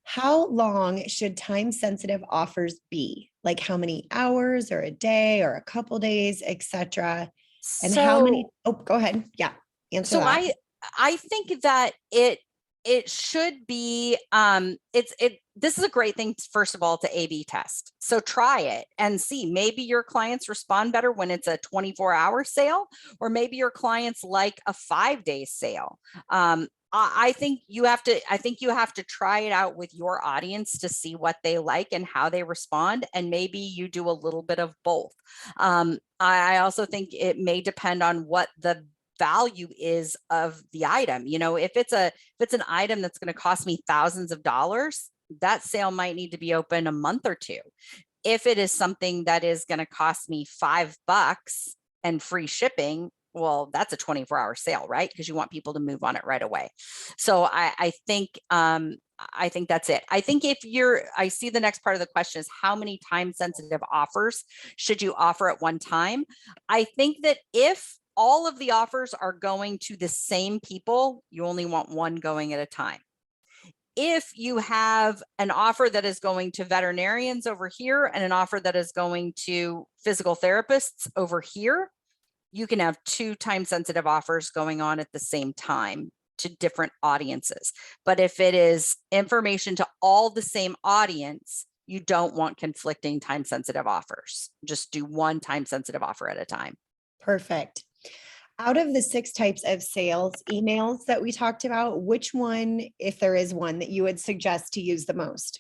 how long should time-sensitive offers be? Like how many hours or a day or a couple days, etc.? And how many? Oh, go ahead. Yeah. Answer that. I think that it should be, this is a great thing, first of all, to A/B test. So try it and see, maybe your clients respond better when it's a 24-hour sale, or maybe your clients like a 5-day sale. I think you have to try it out with your audience to see what they like and how they respond. And maybe you do a little bit of both. I also think it may depend on what the value is of the item. If it's an item that's going to cost me thousands of dollars, that sale might need to be open a month or two. If it is something that is going to cost me $5 and free shipping, well, that's a 24-hour sale, right? Because you want people to move on it right away. So I think that's it. I think I see the next part of the question is how many time-sensitive offers should you offer at one time? I think that if all of the offers are going to the same people, you only want one going at a time. If you have an offer that is going to veterinarians over here and an offer that is going to physical therapists over here, you can have 2 time-sensitive offers going on at the same time to different audiences. But if it is information to all the same audience, you don't want conflicting time-sensitive offers. Just do one time-sensitive offer at a time. Perfect. Out of the 6 types of sales emails that we talked about, which one, if there is one, that you would suggest to use the most?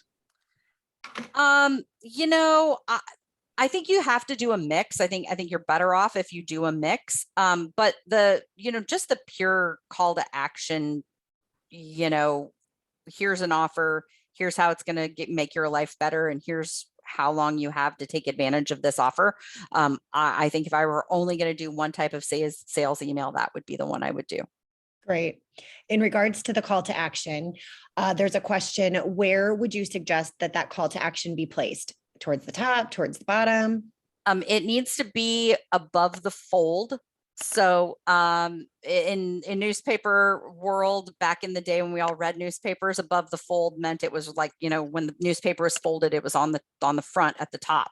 I I think you have to do a mix. I think you're better off if you do a mix. But just the pure call to action, here's an offer, here's how it's going to make your life better, and here's how long you have to take advantage of this offer. I think if I were only going to do one type of sales email, that would be the one I would do. Great. In regards to the call to action, there's a question, where would you suggest that call to action be placed? Towards the top, towards the bottom? It needs to be above the fold. So in newspaper world, back in the day when we all read newspapers, above the fold meant it was like, when the newspaper is folded, it was on the front at the top.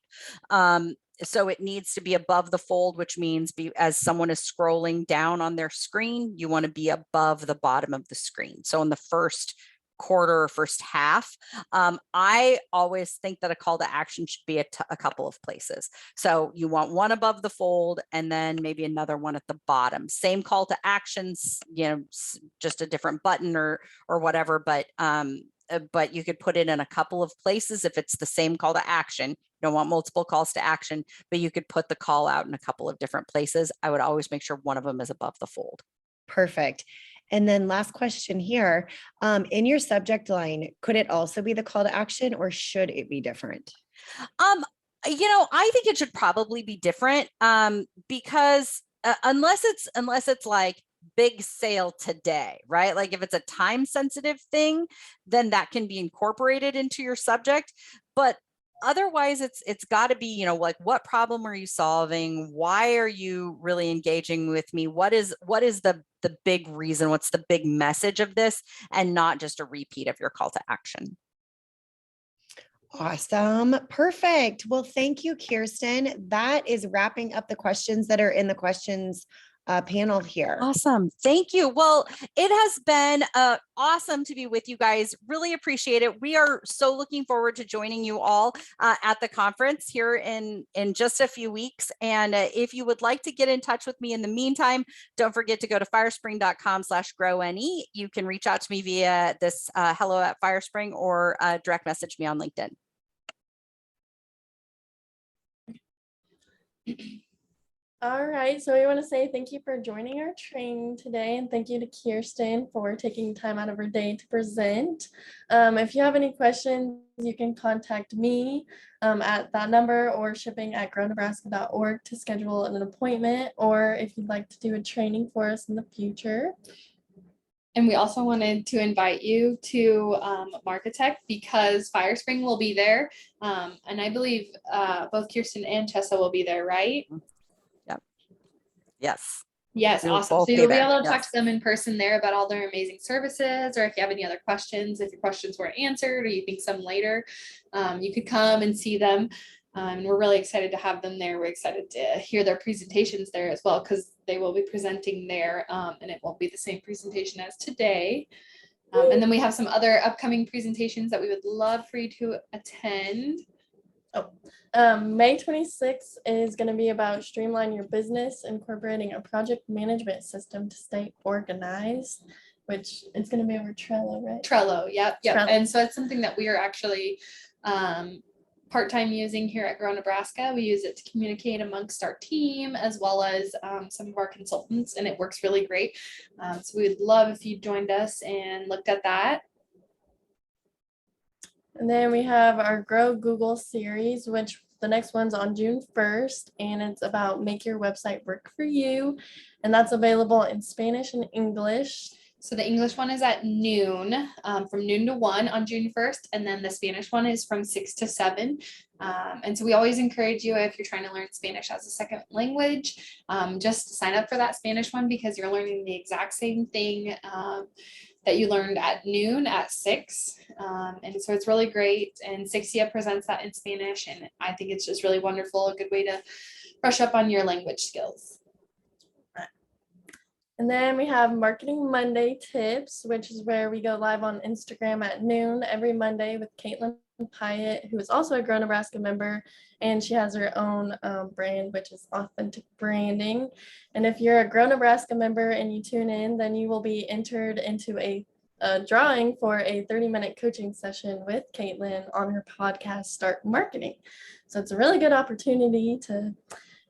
So it needs to be above the fold, which means as someone is scrolling down on their screen, you want to be above the bottom of the screen. So in the first quarter or first half, I always think that a call to action should be a couple of places. So you want one above the fold and then maybe another one at the bottom. Same call to actions, just a different button or whatever, but you could put it in a couple of places if it's the same call to action. You don't want multiple calls to action, but you could put the call out in a couple of different places. I would always make sure one of them is above the fold. Perfect. And then last question here, in your subject line, could it also be the call to action or should it be different? I think it should probably be different because unless it's like big sale today, right? Like if it's a time sensitive thing, then that can be incorporated into your subject. But otherwise, it's got to be, like, what problem are you solving? Why are you really engaging with me? What is the big reason? What's the big message of this? And not just a repeat of your call to action. Awesome. Perfect. Well, thank you, Kiersten. That is wrapping up the questions that are in the questions panel here. Awesome. Thank you. Well, it has been awesome to be with you guys. Really appreciate it. We are so looking forward to joining you all at the conference here in just a few weeks. And if you would like to get in touch with me in the meantime, don't forget to go to firespring.com/growne. You can reach out to me via this hello@Firespring or direct message me on LinkedIn. All right, so we want to say thank you for joining our training today, and thank you to Kiersten for taking time out of her day to present. If you have any questions, you can contact me at that number or shipping@grownebraska.org to schedule an appointment, or if you'd like to do a training for us in the future. And we also wanted to invite you to Marketech because Firespring will be there. And I believe both Kiersten and Chessa will be there, right? Yes. Yes, You'll awesome. both So you'll be there. able to talk Yes. to them in person there about all their amazing services, or if you have any other questions, if your questions weren't answered or you think some later, you could come and see them. And we're really excited to have them there. We're excited to hear their presentations there as well, because they will be presenting there and it won't be the same presentation as today. And then we have some other upcoming presentations that we would love for you to attend. May 26th is going to be about streamline your business, incorporating a project management system to stay organized, which it's going to be over Trello, right? Trello, yep. Trello. And so it's something that we are actually part-time using here at Grow Nebraska. We use it to communicate amongst our team as well as some of our consultants, and it works really great. So we would love if you joined us and looked at that. And then we have our Grow Google series, which the next one's on June 1st, and it's about make your website work for you. And that's available in Spanish and English. So the English one is at noon, from noon to 1 on June 1st, and then the Spanish one is from 6 to 7. And so we always encourage you, if you're trying to learn Spanish as a second language, just sign up for that Spanish one, because you're learning the exact same thing that you learned at noon at 6. And so it's really great. And Sixia presents that in Spanish. And I think it's just really wonderful, a good way to brush up on your language skills. And then we have Marketing Monday Tips, which is where we go live on Instagram at noon every Monday with Caitlin Pyatt, who is also a Grow Nebraska member, and she has her own brand, which is Authentic Branding. And if you're a Grow Nebraska member and you tune in, then you will be entered into a a drawing for a 30-minute coaching session with Caitlin on her podcast, Start Marketing. So it's a really good opportunity to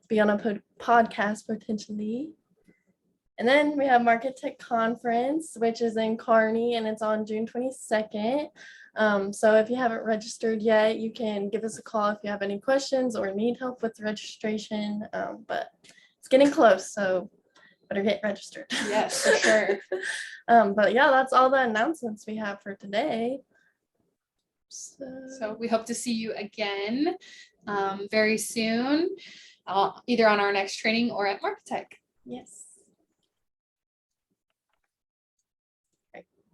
be on a podcast potentially. And then we have Market Tech Conference, which is in Kearney, and it's on June 22nd. So if you haven't registered yet, you can give us a call if you have any questions or need help with registration. But it's getting close, so better get registered. Yes, for sure. But yeah, that's all the announcements we have for today. So we hope to see you again very soon, either on our next training or at Market Tech. Yes.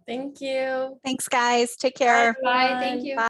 Thank you. Thanks, guys. Take care. Bye. Thank everyone. you.